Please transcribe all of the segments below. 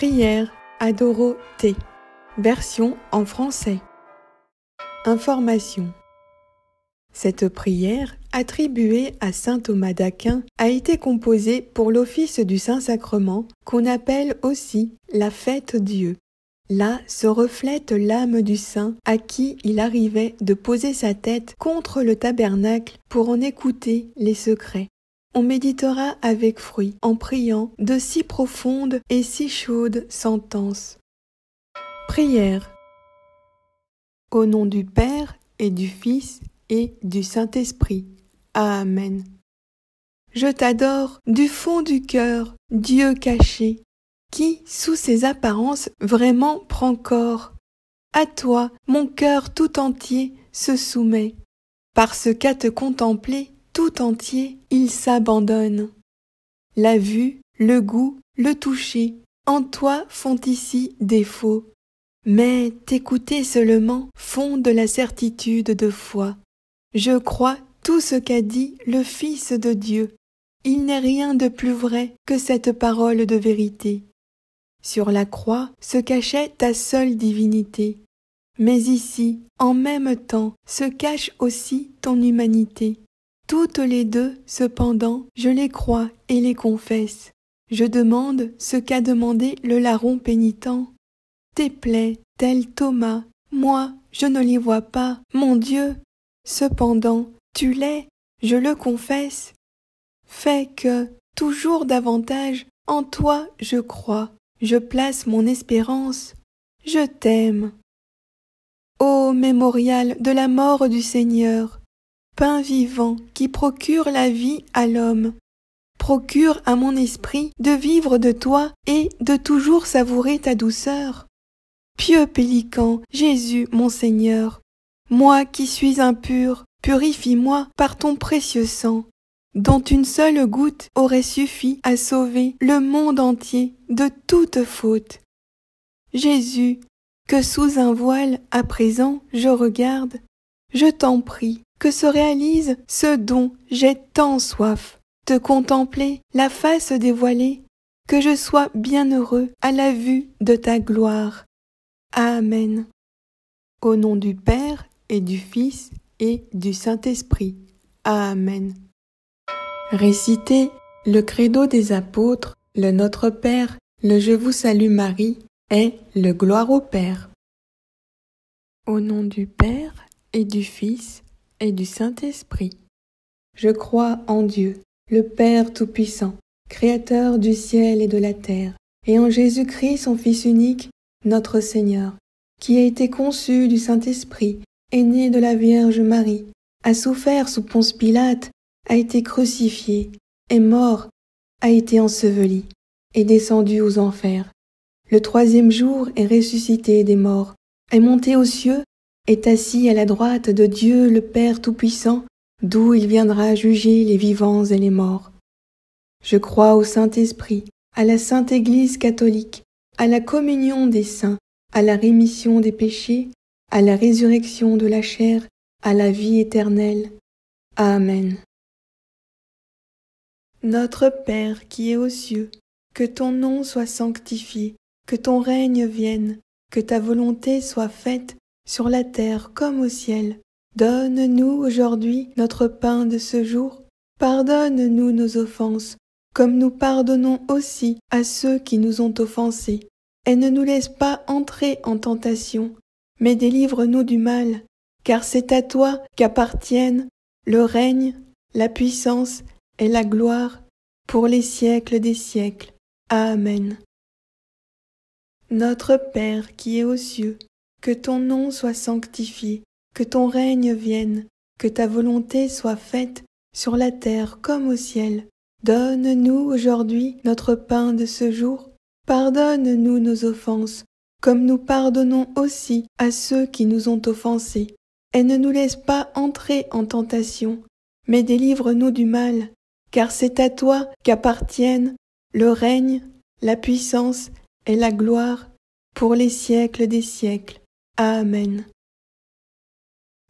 Prière à Dorothée. Version en français. Information. Cette prière, attribuée à saint Thomas d'Aquin, a été composée pour l'office du Saint-Sacrement, qu'on appelle aussi la Fête-Dieu. Là se reflète l'âme du saint à qui il arrivait de poser sa tête contre le tabernacle pour en écouter les secrets. On méditera avec fruit en priant de si profondes et si chaudes sentences. Prière. Au nom du Père et du Fils et du Saint-Esprit. Amen. Je t'adore du fond du cœur, Dieu caché, qui, sous ses apparences, vraiment prend corps. À toi, mon cœur tout entier se soumet, parce qu'à te contempler tout entier, il s'abandonne. La vue, le goût, le toucher, en toi font ici défaut, mais t'écouter seulement font de la certitude de foi. Je crois tout ce qu'a dit le Fils de Dieu. Il n'est rien de plus vrai que cette parole de vérité. Sur la croix se cachait ta seule divinité, mais ici, en même temps, se cache aussi ton humanité. Toutes les deux, cependant, je les crois et les confesse. Je demande ce qu'a demandé le larron pénitent. Tes plaies, tel Thomas, moi, je ne les vois pas, mon Dieu. Cependant, tu l'es, je le confesse. Fais que, toujours davantage, en toi je crois, je place mon espérance, je t'aime. Ô mémorial de la mort du Seigneur, pain vivant qui procure la vie à l'homme, procure à mon esprit de vivre de toi et de toujours savourer ta douceur. Pieux pélican, Jésus mon Seigneur, moi qui suis impur, purifie-moi par ton précieux sang, dont une seule goutte aurait suffi à sauver le monde entier de toute faute. Jésus, que sous un voile à présent je regarde, je t'en prie que se réalise ce dont j'ai tant soif, te contempler la face dévoilée, que je sois bienheureux à la vue de ta gloire. Amen. Au nom du Père et du Fils et du Saint-Esprit. Amen. Récitez le credo des apôtres, le Notre Père, le Je vous salue Marie et le Gloire au Père. Au nom du Père et du Fils et du Saint-Esprit. Je crois en Dieu, le Père Tout-Puissant, Créateur du ciel et de la terre, et en Jésus-Christ, son Fils unique, notre Seigneur, qui a été conçu du Saint-Esprit, est né de la Vierge Marie, a souffert sous Ponce Pilate, a été crucifié, est mort, a été enseveli, est descendu aux enfers. Le troisième jour est ressuscité des morts, est monté aux cieux, est assis à la droite de Dieu le Père Tout-Puissant, d'où il viendra juger les vivants et les morts. Je crois au Saint-Esprit, à la Sainte Église catholique, à la communion des saints, à la rémission des péchés, à la résurrection de la chair, à la vie éternelle. Amen. Notre Père qui es aux cieux, que ton nom soit sanctifié, que ton règne vienne, que ta volonté soit faite sur la terre comme au ciel. Donne-nous aujourd'hui notre pain de ce jour. Pardonne-nous nos offenses, comme nous pardonnons aussi à ceux qui nous ont offensés. Et ne nous laisse pas entrer en tentation, mais délivre-nous du mal, car c'est à toi qu'appartiennent le règne, la puissance et la gloire pour les siècles des siècles. Amen. Notre Père qui es aux cieux, que ton nom soit sanctifié, que ton règne vienne, que ta volonté soit faite sur la terre comme au ciel. Donne-nous aujourd'hui notre pain de ce jour. Pardonne-nous nos offenses, comme nous pardonnons aussi à ceux qui nous ont offensés. Et ne nous laisse pas entrer en tentation, mais délivre-nous du mal, car c'est à toi qu'appartiennent le règne, la puissance et la gloire pour les siècles des siècles. Amen.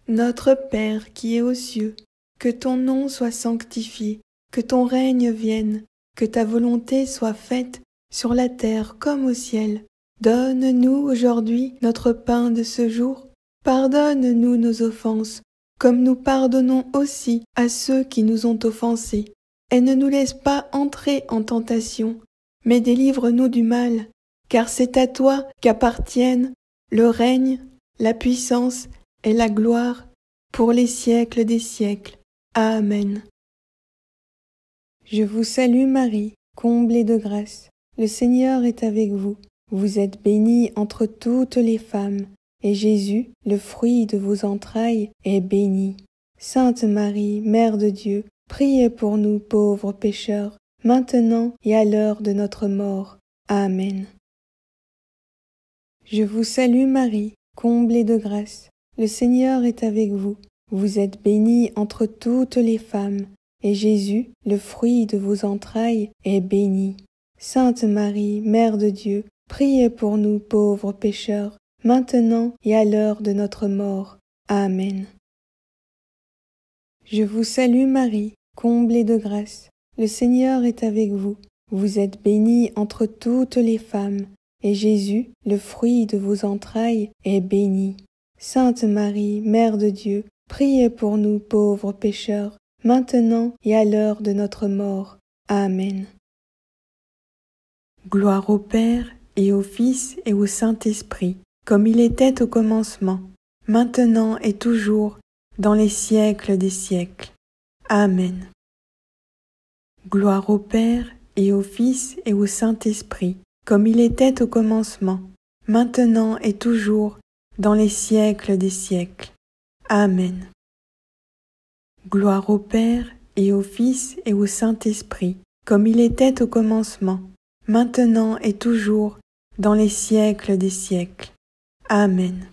Notre Père qui es aux cieux, que ton nom soit sanctifié, que ton règne vienne, que ta volonté soit faite sur la terre comme au ciel. Donne-nous aujourd'hui notre pain de ce jour. Pardonne-nous nos offenses, comme nous pardonnons aussi à ceux qui nous ont offensés. Et ne nous laisse pas entrer en tentation, mais délivre-nous du mal, car c'est à toi qu'appartiennent le règne, la puissance et la gloire pour les siècles des siècles. Amen. Je vous salue Marie, comblée de grâce. Le Seigneur est avec vous. Vous êtes bénie entre toutes les femmes, et Jésus, le fruit de vos entrailles, est béni. Sainte Marie, Mère de Dieu, priez pour nous pauvres pécheurs, maintenant et à l'heure de notre mort. Amen. Je vous salue Marie, comblée de grâce. Le Seigneur est avec vous. Vous êtes bénie entre toutes les femmes, et Jésus, le fruit de vos entrailles, est béni. Sainte Marie, Mère de Dieu, priez pour nous pauvres pécheurs, maintenant et à l'heure de notre mort. Amen. Je vous salue Marie, comblée de grâce. Le Seigneur est avec vous. Vous êtes bénie entre toutes les femmes, et Jésus, le fruit de vos entrailles, est béni. Sainte Marie, Mère de Dieu, priez pour nous pauvres pécheurs, maintenant et à l'heure de notre mort. Amen. Gloire au Père, et au Fils, et au Saint-Esprit, comme il était au commencement, maintenant et toujours, dans les siècles des siècles. Amen. Gloire au Père, et au Fils, et au Saint-Esprit, comme il était au commencement, maintenant et toujours, dans les siècles des siècles. Amen. Gloire au Père, et au Fils, et au Saint-Esprit, comme il était au commencement, maintenant et toujours, dans les siècles des siècles. Amen.